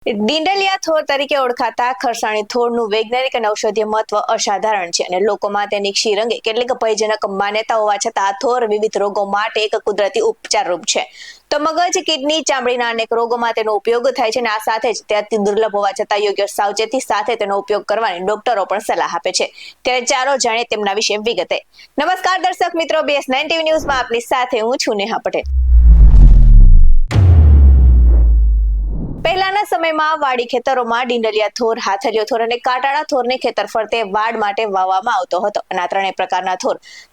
ડિંડલિયા થોર તરીકે ઓળખાતા ખરસાણી થોરનું વૈજ્ઞાનિક અને ઔષધીય મહત્વ અસાધારણ છે અને લોકોમાં તેની ક્ષીર અંગે કેટલીક ભયજનક માન્યતા હોવા છતાં આ થોર વિવિધ રોગો માટે એક કુદરતી ઉપચાર રૂપ છે. તો મગજ, કિડની, ચામડીના અનેક રોગોમાં તેનો ઉપયોગ થાય છે અને આ સાથે જ તે અતિ દુર્લભ હોવા છતાં યોગ્ય સાવચેતી સાથે તેનો ઉપયોગ કરવાની ડોક્ટરો પણ સલાહ આપે છે. ત્યારે ચાલો જાણીએ તેમના વિશે વિગતે. નમસ્કાર દર્શક મિત્રો, BS9 TV ન્યૂઝમાં આપની સાથે હું છું નેહા પટેલ. પહેલાના સમયમાં વાડી ખેતરોમાં ડિંડલિયા થોર, હાથરિયો થોર અને કાંટાળા થોરને ખેતર ફરતે વાડ માટે વાવવામાં આવતો હતો. અને આ ત્રણેય પ્રકારના થોર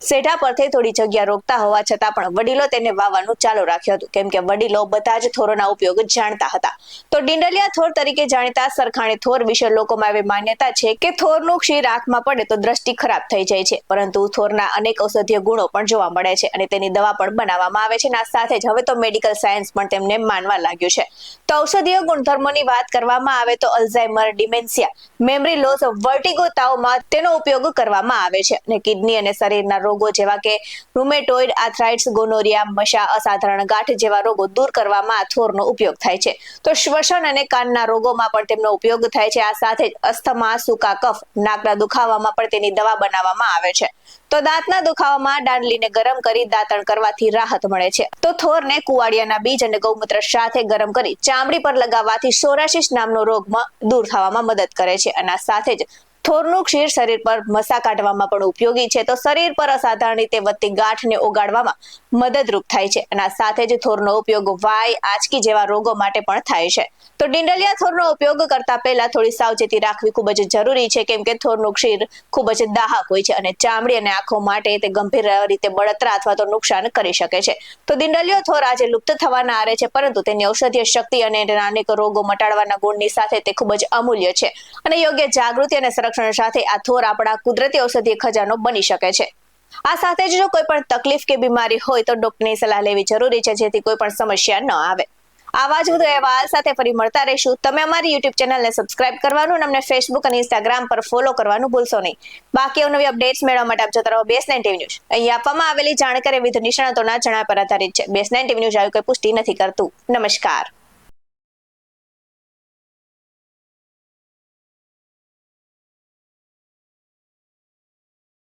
સેઢા પરથી થોડી જગ્યા રોકતા હોવા છતાં પણ વડીલો તેને વાવવાનું ચાલુ રાખ્યું હતું, કેમ કે વડીલો બધા જ થોરોના ઉપયોગ જાણતા હતા. તો ડિંડલિયા થોર તરીકે જાણીતા સરખાણી થોર વિશે લોકોમાં એવી માન્યતા છે કે થોરનું ક્ષીર આંખમાં પડે તો દ્રષ્ટિ ખરાબ થઈ જાય છે, પરંતુ થોરના અનેક ઔષધીય ગુણો પણ જોવા મળે છે અને તેની દવા પણ બનાવવામાં આવે છે. અને આ સાથે જ હવે તો મેડિકલ સાયન્સ પણ તેમને માનવા લાગ્યું છે. તો ઔષધીય ગુણધર્મોની વાત કરવામાં આવે તો અલ્ઝાઇમર, ડિમેન્શિયા, મેમરી લોસ, વર્ટિગો તાવમાં તેનો ઉપયોગ કરવામાં આવે છે. અને કિડની અને શરીરના રોગો જેવા કે રૂમેટોઇડ આર્થરાઇટિસ, ગોનોરિયા, મશા, અસાધારણ ગાંઠ જેવા રોગો દૂર કરવામાં આ થોરનો ઉપયોગ થાય છે. તો શ્વસન અને કાનના રોગોમાં પણ તેમનો ઉપયોગ થાય છે. આ સાથે જ અસ્થમા, સૂકા કફ, નાકના દુખાવામાં પણ તેની દવા બનાવવામાં આવે છે. તો દાંતના દુખાવામાં દાંડલીને ગરમ કરી દાંતણ કરવાથી રાહત મળે છે. તો થોરને કુવાડિયાના બીજ અને ગૌમૂત્ર સાથે ગરમ કરી ચામડી પર લગાવવાથી સોરાશિસ નામનો રોગમાં દૂર થવામાં મદદ કરે છે. અને આ સાથે જ થોરનું ક્ષીર શરીર પર મસા કાઢવામાં પણ ઉપયોગી છે. તો શરીર પર અસાધારણ રીતે વધતી ગાંઠને ઓગાળવામાં મદદરૂપ થાય છે. અને આ સાથે જ થોરનો ઉપયોગ વાય, આંચકી જેવા રોગો માટે પણ થાય છે. તો ડિંડલિયા થોરનો ઉપયોગ કરતા પહેલા થોડી સાવચેતી રાખવી ખૂબ જ જરૂરી છે, કેમ કે થોરનું ક્ષીર ખૂબ જ દાહક હોય છે અને ચામડી અને આંખો માટે તે ગંભીર રીતે બળતરા અથવા તો નુકસાન કરી શકે છે. તો ડિંડલિયો થોર આજે લુપ્ત થવાના આરે છે, પરંતુ તેની ઔષધીય શક્તિ અને તેના અનેક રોગો મટાડવાના ગુણની સાથે તે ખૂબ જ અમૂલ્ય છે. અને યોગ્ય જાગૃતિ અને સંરક્ષણ સાથે આ થોર આપણા કુદરતી ઔષધીય ખજાનો બની શકે છે. આ સાથે જ જો કોઈ પણ તકલીફ કે બીમારી હોય તો ડોક્ટરની સલાહ લેવી જરૂરી છે, જેથી કોઈ પણ સમસ્યા ન આવે. આવા જ વધુ અહેવાલ સાથે ફરી મળતા રહીશું. તમે અમારી YouTube ચેનલને સબસ્ક્રાઇબ કરવાનું અને અમને Facebook અને Instagram પર ફોલો કરવાનું ભૂલશો નહીં. બાકી અવનવી અપડેટ્સ મેળવવા માટે આપ જોતા રહો BS9 TV ન્યૂઝ. અહીં આપવામાં આવેલી જાણકારી વિવિધ નિષ્ણાતોના જણાવ્યા પર આધારિત છે. BS9 TV ન્યૂઝ આવી કોઈ પુષ્ટિ નથી કરતું. નમસ્કાર.